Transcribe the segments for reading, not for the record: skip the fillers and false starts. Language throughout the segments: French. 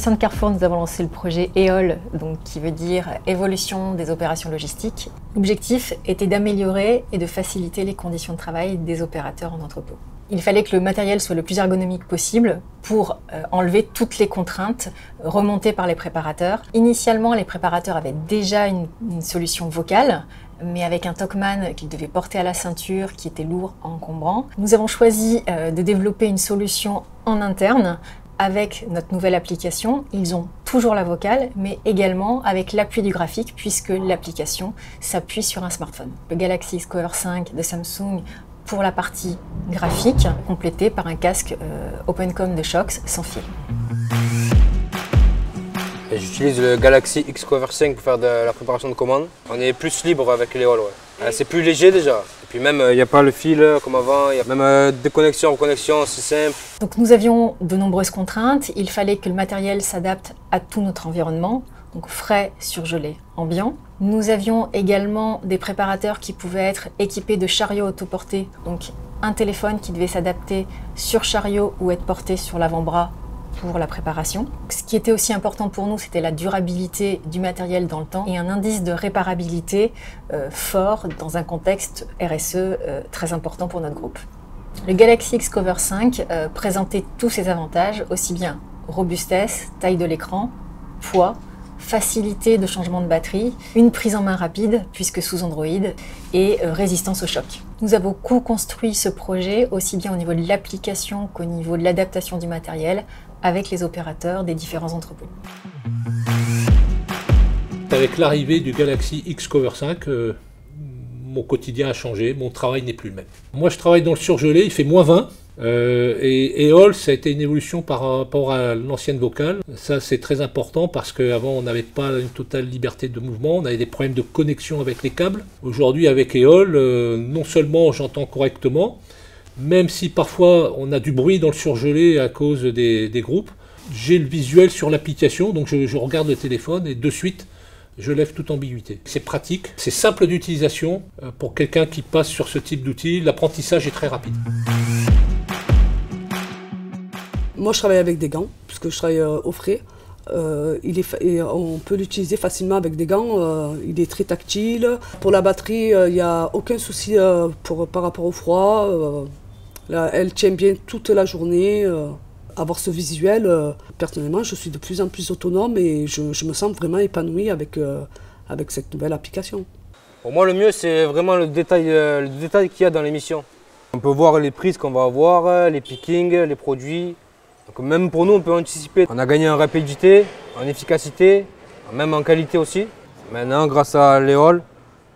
sein de Carrefour, nous avons lancé le projet EOL, donc qui veut dire évolution des opérations logistiques. L'objectif était d'améliorer et de faciliter les conditions de travail des opérateurs en entrepôt. Il fallait que le matériel soit le plus ergonomique possible pour enlever toutes les contraintes remontées par les préparateurs. Initialement, les préparateurs avaient déjà une solution vocale, mais avec un Talkman qu'ils devaient porter à la ceinture, qui était lourd, encombrant. Nous avons choisi de développer une solution en interne avec notre nouvelle application. Ils ont toujours la vocale, mais également avec l'appui du graphique, puisque l'application s'appuie sur un smartphone. Le Galaxy X-Cover 5 de Samsung pour la partie graphique, complété par un casque OpenCom de Shox sans fil. J'utilise le Galaxy X-Cover 5 pour faire de la préparation de commandes. On est plus libre avec l'EOL. Ouais. C'est plus léger déjà. Et puis même, il n'y a pas le fil comme avant. Il y a même déconnexion, reconnexion, c'est simple. Donc nous avions de nombreuses contraintes. Il fallait que le matériel s'adapte à tout notre environnement. Donc frais, surgelé, ambiant. Nous avions également des préparateurs qui pouvaient être équipés de chariots autoportés. Donc un téléphone qui devait s'adapter sur chariot ou être porté sur l'avant-bras pour la préparation. Ce qui était aussi important pour nous, c'était la durabilité du matériel dans le temps et un indice de réparabilité fort dans un contexte RSE très important pour notre groupe. Le Galaxy X-Cover 5 présentait tous ses avantages, aussi bien robustesse, taille de l'écran, poids, facilité de changement de batterie, une prise en main rapide puisque sous Android et résistance au choc. Nous avons co-construit ce projet aussi bien au niveau de l'application qu'au niveau de l'adaptation du matériel avec les opérateurs des différents entrepôts. Avec l'arrivée du Galaxy X-Cover 5, mon quotidien a changé, mon travail n'est plus le même. Moi je travaille dans le surgelé, il fait -20. Et EOL, ça a été une évolution par rapport à l'ancienne vocale. Ça, c'est très important parce qu'avant, on n'avait pas une totale liberté de mouvement. On avait des problèmes de connexion avec les câbles. Aujourd'hui, avec EOL, non seulement j'entends correctement, même si parfois on a du bruit dans le surgelé à cause des groupes, j'ai le visuel sur l'application, donc je regarde le téléphone et de suite, je lève toute ambiguïté. C'est pratique, c'est simple d'utilisation. Pour quelqu'un qui passe sur ce type d'outil, l'apprentissage est très rapide. Moi, je travaille avec des gants, puisque je travaille au frais. On peut l'utiliser facilement avec des gants. Il est très tactile. Pour la batterie, il n'y a aucun souci par rapport au froid. Elle tient bien toute la journée. Avoir ce visuel, personnellement, je suis de plus en plus autonome et je me sens vraiment épanouie avec cette nouvelle application. Pour moi, le mieux, c'est vraiment le détail qu'il y a dans l'émission. On peut voir les prises qu'on va avoir, les pickings, les produits. Donc même pour nous, on peut anticiper. On a gagné en rapidité, en efficacité, même en qualité aussi. Maintenant, grâce à l'EOL,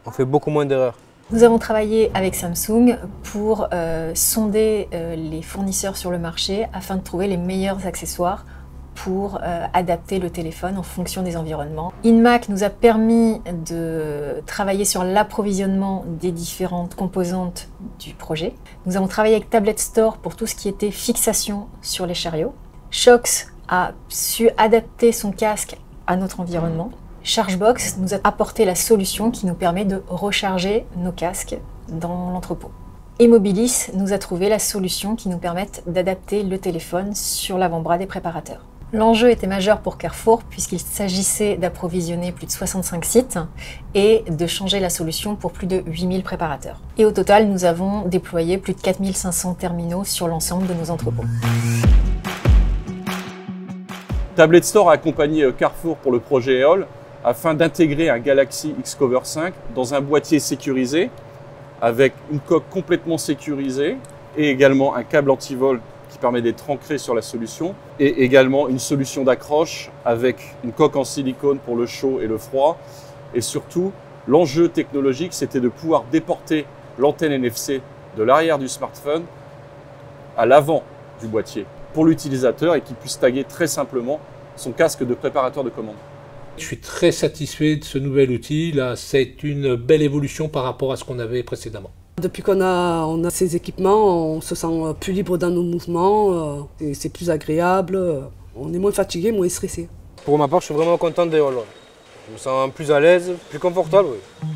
on fait beaucoup moins d'erreurs. Nous avons travaillé avec Samsung pour sonder les fournisseurs sur le marché afin de trouver les meilleurs accessoires pour adapter le téléphone en fonction des environnements. InMac nous a permis de travailler sur l'approvisionnement des différentes composantes du projet. Nous avons travaillé avec Tablet Store pour tout ce qui était fixation sur les chariots. Shox a su adapter son casque à notre environnement. Chargebox nous a apporté la solution qui nous permet de recharger nos casques dans l'entrepôt. Immobilis nous a trouvé la solution qui nous permet d'adapter le téléphone sur l'avant-bras des préparateurs. L'enjeu était majeur pour Carrefour puisqu'il s'agissait d'approvisionner plus de 65 sites et de changer la solution pour plus de 8000 préparateurs. Et au total, nous avons déployé plus de 4500 terminaux sur l'ensemble de nos entrepôts. Tablet Store a accompagné Carrefour pour le projet EOL afin d'intégrer un Galaxy X-Cover 5 dans un boîtier sécurisé avec une coque complètement sécurisée et également un câble anti-vol qui permet d'être ancré sur la solution et également une solution d'accroche avec une coque en silicone pour le chaud et le froid. Et surtout, l'enjeu technologique, c'était de pouvoir déporter l'antenne NFC de l'arrière du smartphone à l'avant du boîtier pour l'utilisateur et qu'il puisse taguer très simplement son casque de préparateur de commande. Je suis très satisfait de ce nouvel outil. Là, c'est une belle évolution par rapport à ce qu'on avait précédemment. Depuis qu'on a ces équipements, on se sent plus libre dans nos mouvements, c'est plus agréable, on est moins fatigué, moins stressé. Pour ma part, je suis vraiment content d'EOL. Je me sens plus à l'aise, plus confortable. Oui.